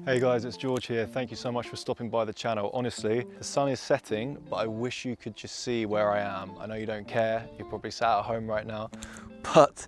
Hey guys, it's George here. Thank you so much for stopping by the channel. Honestly, the sun is setting, but I wish you could just see where I am. I know you don't care. You're probably sat at home right now, but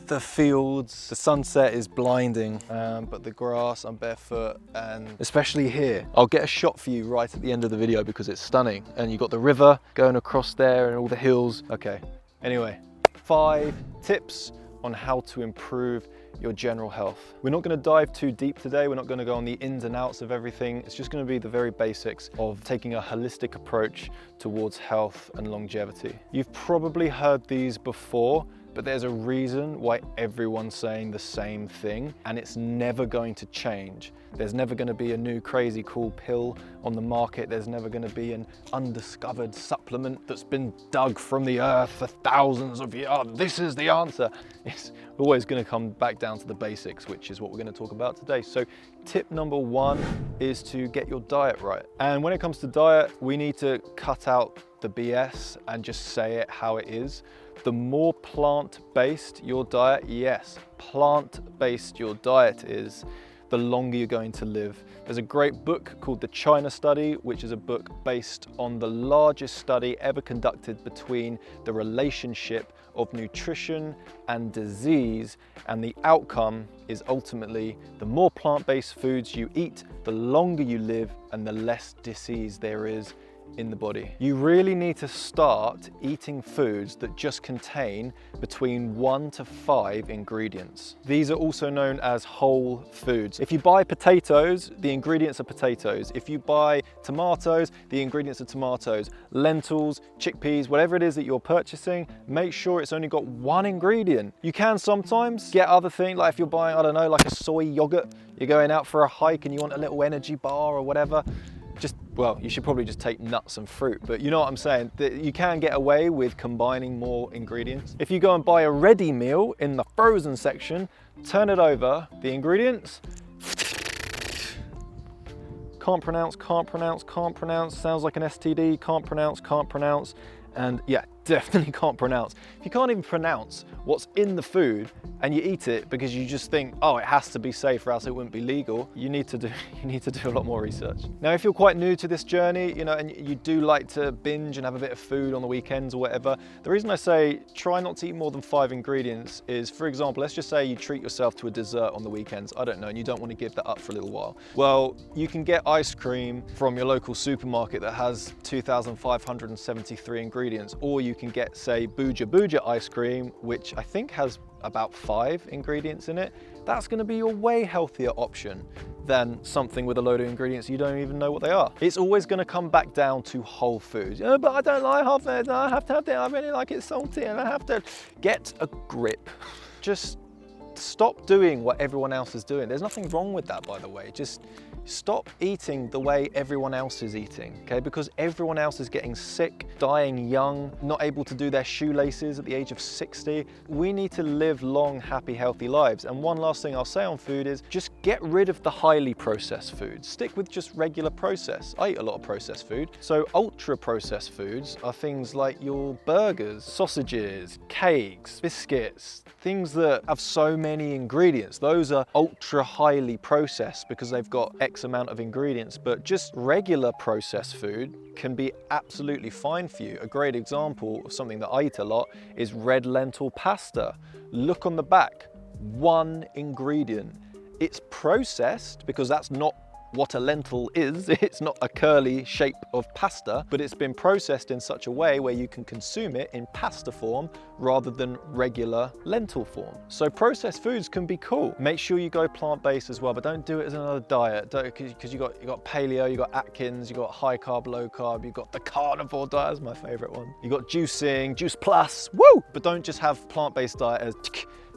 the fields, the sunset is blinding, but the grass, I'm barefoot, and especially here. I'll get a shot for you right at the end of the video because it's stunning. And you've got the river going across there and all the hills. Okay, anyway, 5 tips on how to improve your general health. We're not going to dive too deep today. We're not going to go on the ins and outs of everything. It's just going to be the very basics of taking a holistic approach towards health and longevity. You've probably heard these before, but there's a reason why everyone's saying the same thing, and it's never going to change. There's never going to be a new crazy cool pill on the market. There's never going to be an undiscovered supplement that's been dug from the earth for thousands of years. Oh, this is the answer. It's always going to come back down to the basics, which is what we're going to talk about today. So tip number 1 is to get your diet right. And when it comes to diet, we need to cut out the BS and just say it how it is. The more plant-based your diet, yes, plant-based your diet is, the longer you're going to live. There's a great book called The China Study, which is a book based on the largest study ever conducted between the relationship of nutrition and disease, and the outcome is ultimately the more plant-based foods you eat, the longer you live and the less disease there is in the body. You really need to start eating foods that just contain between 1 to 5 ingredients. These are also known as whole foods. If you buy potatoes, the ingredients are potatoes. If you buy tomatoes, the ingredients are tomatoes. Lentils, chickpeas, whatever it is that you're purchasing, make sure it's only got 1 ingredient. You can sometimes get other things, like if you're buying, I don't know, like a soy yogurt, you're going out for a hike and you want a little energy bar or whatever, well, you should probably just take nuts and fruit, but you know what I'm saying? You can get away with combining more ingredients. If you go and buy a ready meal in the frozen section, turn it over, the ingredients, can't pronounce, sounds like an STD, can't pronounce, and yeah, definitely can't pronounce. If you can't even pronounce what's in the food and you eat it because you just think, oh, it has to be safe or else it wouldn't be legal, you need to do a lot more research. Now, if you're quite new to this journey, you know, and you do like to binge and have a bit of food on the weekends or whatever, the reason I say try not to eat more than 5 ingredients is, for example, let's just say you treat yourself to a dessert on the weekends, I don't know, and you don't want to give that up for a little while. Well, you can get ice cream from your local supermarket that has 2,573 ingredients, or you can get, say, Booja Booja ice cream, which I think has about 5 ingredients in it. That's going to be your way healthier option than something with a load of ingredients you don't even know what they are. It's always going to come back down to whole foods. Oh, but I don't like whole foods, I have to have that, I really like it salty and I have to. Get a grip. Just stop doing what everyone else is doing. There's nothing wrong with that, by the way. Just stop eating the way everyone else is eating, okay? Because everyone else is getting sick, dying young, not able to do their shoelaces at the age of 60. We need to live long, happy, healthy lives. And one last thing I'll say on food is just get rid of the highly processed foods. Stick with just regular process. I eat a lot of processed food. So ultra processed foods are things like your burgers, sausages, cakes, biscuits, things that have so many ingredients. Those are ultra highly processed because they've got X amount of ingredients, but just regular processed food can be absolutely fine for you. A great example of something that I eat a lot is red lentil pasta. Look on the back, 1 ingredient. It's processed because that's not what a lentil is. It's not a curly shape of pasta, but it's been processed in such a way where you can consume it in pasta form rather than regular lentil form. So processed foods can be cool. Make sure you go plant-based as well, but don't do it as another diet, because you got paleo, you got Atkins, you got high carb, low carb, you got the carnivore diet is my favorite one. You got juicing, Juice Plus, woo! But don't just have plant-based diet as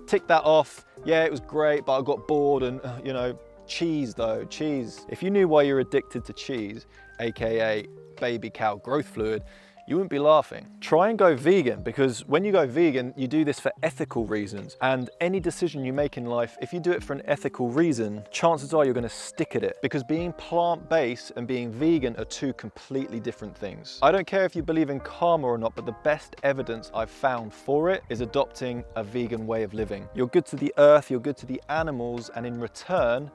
tick that off. Yeah, it was great, but I got bored and you know. Cheese though, cheese. If you knew why you're addicted to cheese, AKA baby cow growth fluid, you wouldn't be laughing. Try and go vegan, because when you go vegan, you do this for ethical reasons. And any decision you make in life, if you do it for an ethical reason, chances are you're gonna stick at it, because being plant-based and being vegan are 2 completely different things. I don't care if you believe in karma or not, but the best evidence I've found for it is adopting a vegan way of living. You're good to the earth, you're good to the animals, and in return,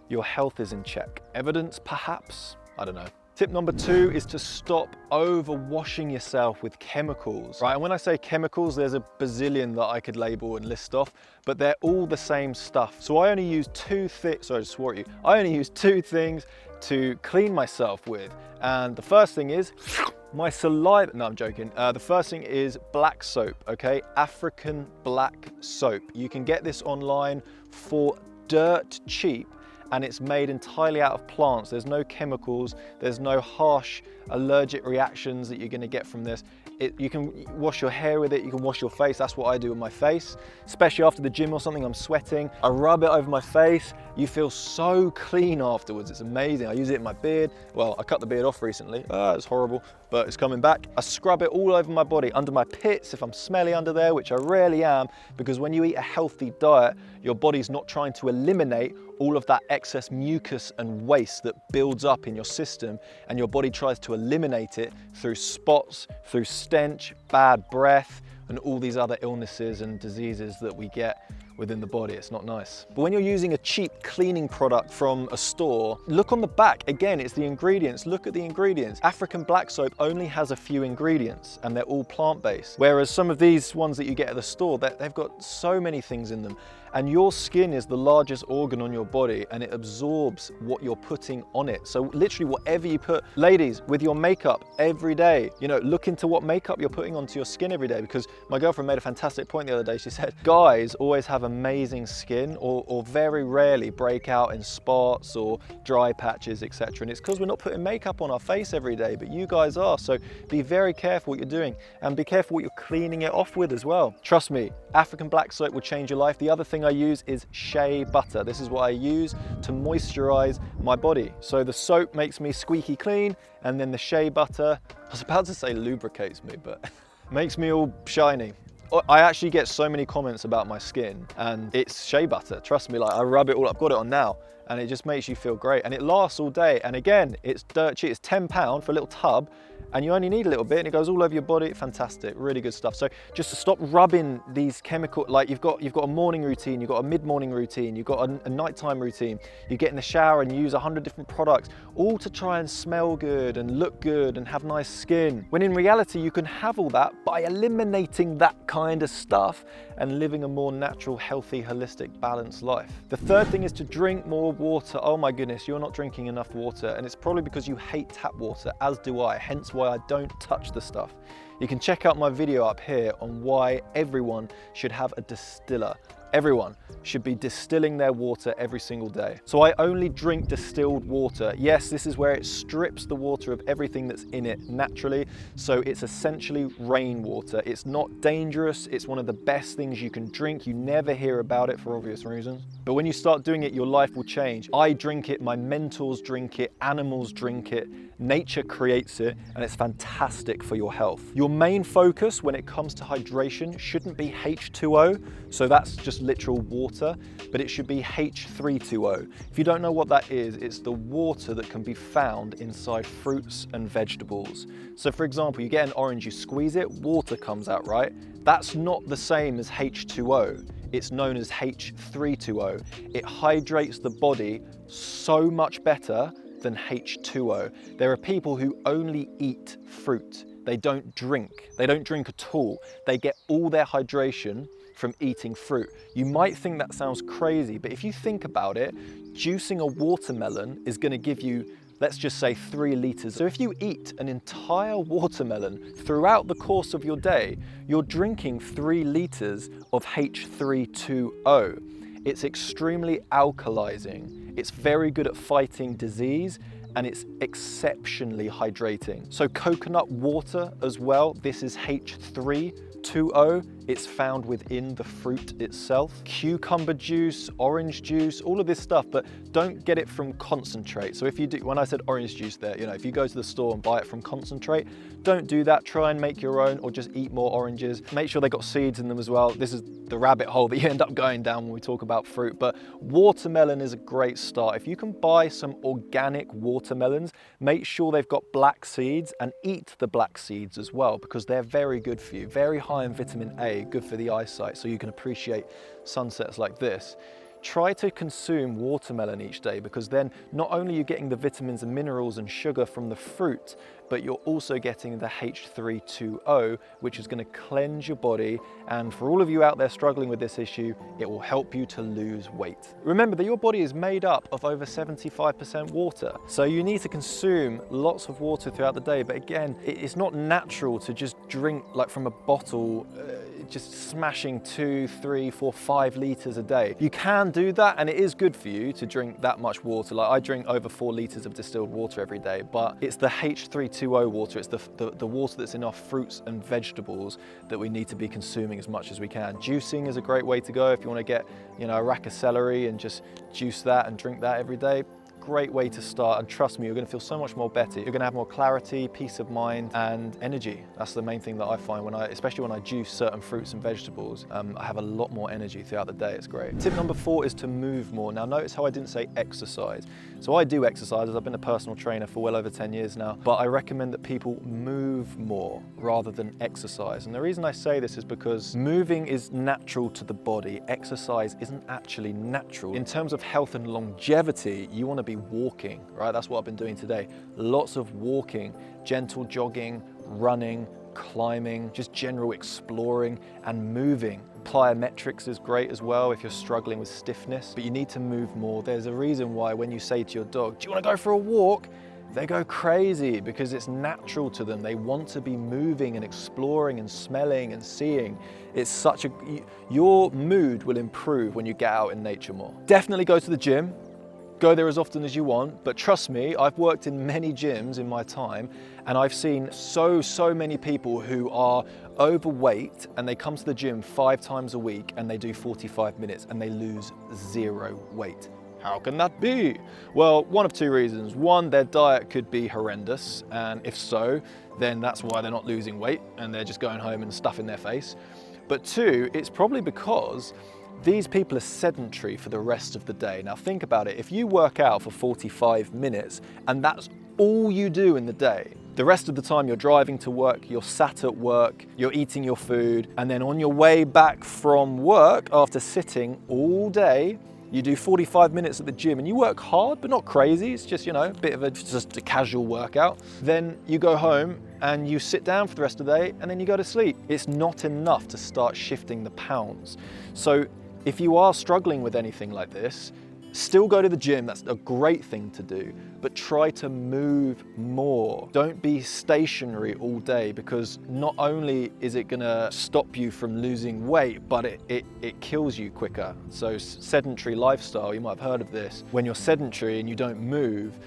your health is in check. Evidence, perhaps? I don't know. Tip number 2 is to stop over washing yourself with chemicals, right? And when I say chemicals, there's a bazillion that I could label and list off, but they're all the same stuff. So I only use two things, sorry, I swore at you. I only use 2 things to clean myself with. And the first thing is my saliva. No, I'm joking. The first thing is black soap, okay? African black soap. You can get this online for dirt cheap, and it's made entirely out of plants. There's no chemicals, there's no harsh allergic reactions that you're gonna get from this. You can wash your hair with it, you can wash your face. That's what I do with my face, especially after the gym or something, I'm sweating. I rub it over my face. You feel so clean afterwards, it's amazing. I use it in my beard. Well, I cut the beard off recently. It's horrible, but it's coming back. I scrub it all over my body, under my pits, if I'm smelly under there, which I rarely am, because when you eat a healthy diet, your body's not trying to eliminate all of that excess mucus and waste that builds up in your system, and your body tries to eliminate it through spots, through stench, bad breath, and all these other illnesses and diseases that we get within the body. It's not nice. But when you're using a cheap cleaning product from a store, look on the back. Again, it's the ingredients. Look at the ingredients. African black soap only has a few ingredients and they're all plant-based. Whereas some of these ones that you get at the store, they've got so many things in them. And your skin is the largest organ on your body, and it absorbs what you're putting on it. So literally whatever you put, ladies, with your makeup every day, you know, look into what makeup you're putting onto your skin every day, because my girlfriend made a fantastic point the other day. She said, guys always have amazing skin or very rarely break out in spots or dry patches, etc. And it's because we're not putting makeup on our face every day, but you guys are. So be very careful what you're doing, and be careful what you're cleaning it off with as well. Trust me, African black soap will change your life. The other thing I use is shea butter. This is what I use to moisturize my body. So the soap makes me squeaky clean, and then the shea butter, I was about to say lubricates me, but makes me all shiny. I actually get so many comments about my skin, and it's shea butter. Trust me, like I rub it all, I've got it on now, and it just makes you feel great, and it lasts all day. And again, it's dirt cheap. It's £10 for a little tub, and you only need a little bit, and it goes all over your body. Fantastic, really good stuff. So just to stop rubbing these chemical, like you've got a morning routine, you've got a mid-morning routine, you've got a nighttime routine, you get in the shower and use 100 different products, all to try and smell good and look good and have nice skin. When in reality, you can have all that by eliminating that kind of stuff and living a more natural, healthy, holistic, balanced life. The third thing is to drink more water. Oh my goodness, you're not drinking enough water, and it's probably because you hate tap water, as do I, hence why I don't touch the stuff. You can check out my video up here on why everyone should have a distiller. Everyone should be distilling their water every single day. So I only drink distilled water. Yes, this is where it strips the water of everything that's in it naturally. So it's essentially rainwater. It's not dangerous. It's one of the best things you can drink. You never hear about it for obvious reasons. But when you start doing it, your life will change. I drink it, my mentors drink it, animals drink it, nature creates it, and it's fantastic for your health. Your main focus when it comes to hydration shouldn't be H2O, so that's just literal water, but it should be H320. If you don't know what that is, it's the water that can be found inside fruits and vegetables. So for example, you get an orange, you squeeze it, water comes out, right? That's not the same as H2O. It's known as H320. It hydrates the body so much better than H2O. There are people who only eat fruit. They don't drink. They don't drink at all. They get all their hydration from eating fruit. You might think that sounds crazy, but if you think about it, juicing a watermelon is going to give you, let's just say, 3 liters. So if you eat an entire watermelon throughout the course of your day, you're drinking 3 liters of H320. It's extremely alkalizing. It's very good at fighting disease, and it's exceptionally hydrating. So coconut water as well, this is H320. It's found within the fruit itself. Cucumber juice, orange juice, all of this stuff, but don't get it from concentrate. So if you do, when I said orange juice there, you know, if you go to the store and buy it from concentrate, don't do that. Try and make your own, or just eat more oranges. Make sure they got seeds in them as well. This is the rabbit hole that you end up going down when we talk about fruit, but watermelon is a great start. If you can buy some organic watermelons, make sure they've got black seeds, and eat the black seeds as well, because they're very good for you. Very high in vitamin A, good for the eyesight, so you can appreciate sunsets like this. try to consume watermelon each day, because then not only are you getting the vitamins and minerals and sugar from the fruit, but you're also getting the H320, which is going to cleanse your body. And for all of you out there struggling with this issue, it will help you to lose weight. Remember that your body is made up of over 75% water. So you need to consume lots of water throughout the day. But again, it's not natural to just drink like from a bottle, just smashing 2, 3, 4, 5 litres a day. You can do that, and it is good for you to drink that much water. Like I drink over 4 litres of distilled water every day, but it's the H320 water, it's the water that's in our fruits and vegetables that we need to be consuming as much as we can. Juicing is a great way to go if you want to get, you know, a rack of celery and just juice that and drink that every day. Great way to start, and trust me, you're going to feel so much more better. You're going to have more clarity, peace of mind, and energy. That's the main thing that I find especially when I juice certain fruits and vegetables. I have a lot more energy throughout the day. It's great. Tip number 4 is to move more. Now notice how I didn't say exercise. So I do exercise. I've been a personal trainer for well over 10 years now, but I recommend that people move more rather than exercise. And the reason I say this is because moving is natural to the body. Exercise isn't actually natural. In terms of health and longevity, you want to be walking, right? That's what I've been doing today. Lots of walking, gentle jogging, running, climbing, just general exploring and moving. Plyometrics is great as well if you're struggling with stiffness, but you need to move more. There's a reason why when you say to your dog, do you want to go for a walk? They go crazy because it's natural to them. They want to be moving and exploring and smelling and seeing. It's your mood will improve when you get out in nature more. Definitely go to the gym. Go there as often as you want, but trust me, I've worked in many gyms in my time, and I've seen so many people who are overweight and they come to the gym 5 times a week and they do 45 minutes and they lose 0 weight. How can that be? Well, one of 2 reasons. One, their diet could be horrendous, and if so, then that's why they're not losing weight and they're just going home and stuffing their face. But 2, it's probably because these people are sedentary for the rest of the day. Now think about it, if you work out for 45 minutes and that's all you do in the day, the rest of the time you're driving to work, you're sat at work, you're eating your food, and then on your way back from work after sitting all day, you do 45 minutes at the gym and you work hard, but not crazy. It's just, you know, just a casual workout. Then you go home and you sit down for the rest of the day and then you go to sleep. It's not enough to start shifting the pounds. So if you are struggling with anything like this, still go to the gym. That's a great thing to do, but try to move more. Don't be stationary all day, because not only is it gonna stop you from losing weight, but it kills you quicker. So sedentary lifestyle, you might have heard of this. When you're sedentary and you don't move,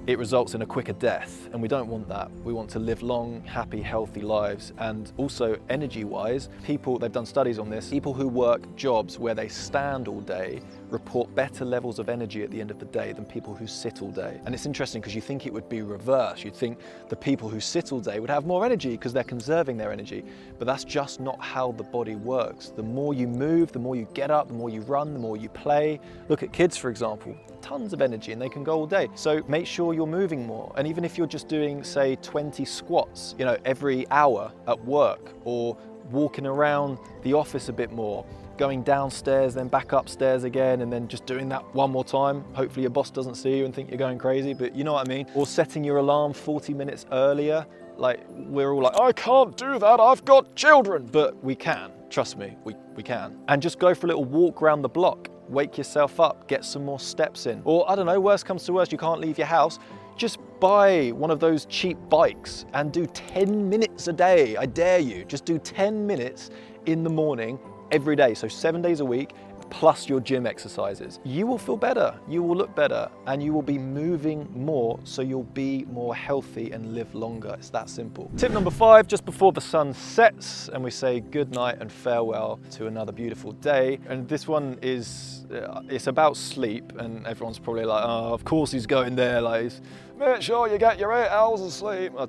it results in a quicker death, and we don't want that. We want to live long, happy, healthy lives. And also energy-wise, they've done studies on this, people who work jobs where they stand all day report better levels of energy at the end of the day than people who sit all day. And it's interesting because you think it would be reversed. You'd think the people who sit all day would have more energy because they're conserving their energy, but that's just not how the body works. The more you move, the more you get up, the more you run, the more you play. Look at kids, for example, tons of energy and they can go all day. So make sure you're moving more. And even if you're just doing, say, 20 squats, you know, every hour at work, or walking around the office a bit more, going downstairs, then back upstairs again, and then just doing that one more time. Hopefully your boss doesn't see you and think you're going crazy, but you know what I mean? Or setting your alarm 40 minutes earlier. Like, we're all like, I can't do that, I've got children. But we can, trust me, we can. And just go for a little walk around the block. Wake yourself up, get some more steps in. Or I don't know, worst comes to worst, you can't leave your house. Just buy one of those cheap bikes and do 10 minutes a day. I dare you, just do 10 minutes in the morning every day. So 7 days a week, plus your gym exercises. You will feel better, you will look better, and you will be moving more, so you'll be more healthy and live longer. It's that simple. Tip number 5, just before the sun sets and we say good night and farewell to another beautiful day. And this one is, it's about sleep, and everyone's probably like, oh, of course he's going there, like, make sure you get your 8 hours of sleep. I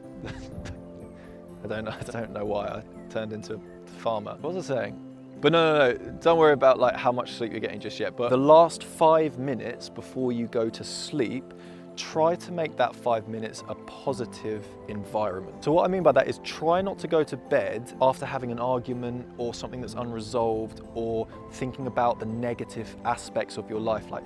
don't know why I turned into a farmer. What was I saying? But no, don't worry about like how much sleep you're getting just yet. But the last 5 minutes before you go to sleep, try to make that 5 minutes a positive environment. So what I mean by that is try not to go to bed after having an argument or something that's unresolved, or thinking about the negative aspects of your life, like,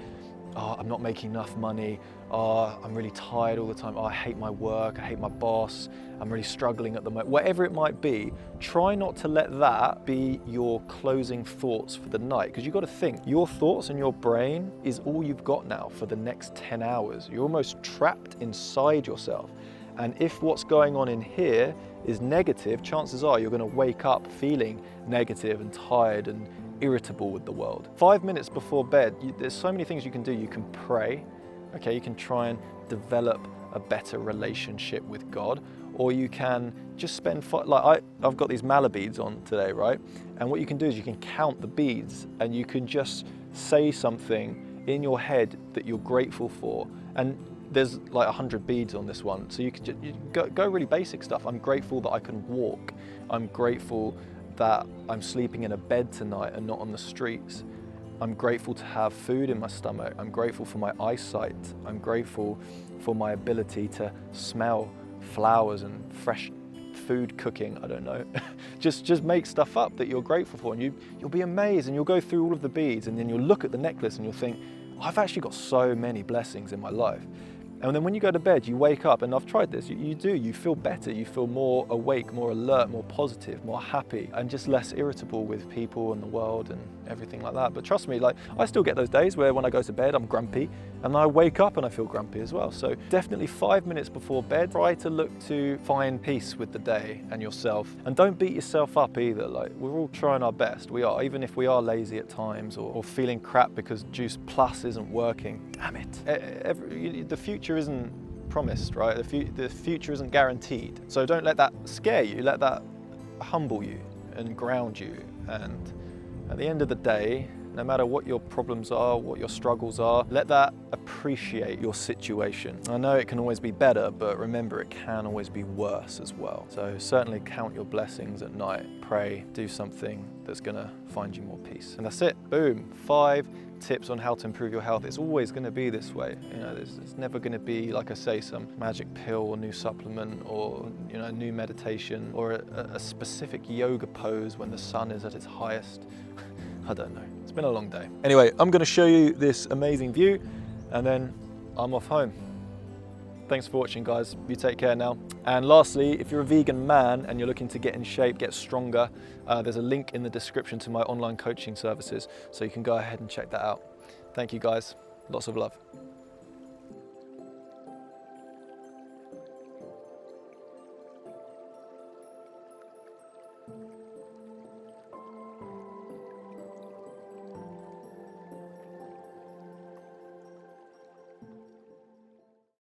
oh, I'm not making enough money, oh, I'm really tired all the time, oh, I hate my work, I hate my boss, I'm really struggling at the moment. Whatever it might be, try not to let that be your closing thoughts for the night, because you've got to think, your thoughts and your brain is all you've got now for the next 10 hours. You're almost trapped inside yourself. And if what's going on in here is negative, chances are you're going to wake up feeling negative and tired and irritable with the world. 5 minutes before bed, there's so many things you can do. You can pray, okay? You can try and develop a better relationship with God, or you can just spend, I've got these mallow beads on today, right? And what you can do is you can count the beads, and you can just say something in your head that you're grateful for. And there's like 100 beads on this one, so you can go really basic stuff. I'm grateful that I can walk. I'm grateful that I'm sleeping in a bed tonight and not on the streets. I'm grateful to have food in my stomach. I'm grateful for my eyesight. I'm grateful for my ability to smell flowers and fresh food cooking, I don't know. just make stuff up that you're grateful for, and you'll be amazed, and you'll go through all of the beads, and then you'll look at the necklace and you'll think, oh, I've actually got so many blessings in my life. And then when you go to bed, you wake up, and I've tried this, you feel better, you feel more awake, more alert, more positive, more happy, and just less irritable with people and the world and everything like that. But trust me, like, I still get those days where when I go to bed, I'm grumpy, and I wake up and I feel grumpy as well. So definitely 5 minutes before bed, try to look to find peace with the day and yourself. And don't beat yourself up either. Like, we're all trying our best. We are, even if we are lazy at times, or feeling crap because Juice Plus isn't working. Damn it. The future isn't promised, right? The future isn't guaranteed. So don't let that scare you. Let that humble you and ground you. And at the end of the day, no matter what your problems are, what your struggles are, let that appreciate your situation. I know it can always be better, but remember, it can always be worse as well. So certainly count your blessings at night, pray, do something that's gonna find you more peace. And that's it, boom, 5 tips on how to improve your health. It's always gonna be this way. You know, it's never gonna be, like I say, some magic pill or new supplement, or, you know, new meditation, or a specific yoga pose when the sun is at its highest. I don't know. It's been a long day. Anyway, I'm going to show you this amazing view, and then I'm off home. Thanks for watching, guys. You take care now. And lastly, if you're a vegan man and you're looking to get in shape, get stronger, there's a link in the description to my online coaching services, so you can go ahead and check that out. Thank you, guys. Lots of love.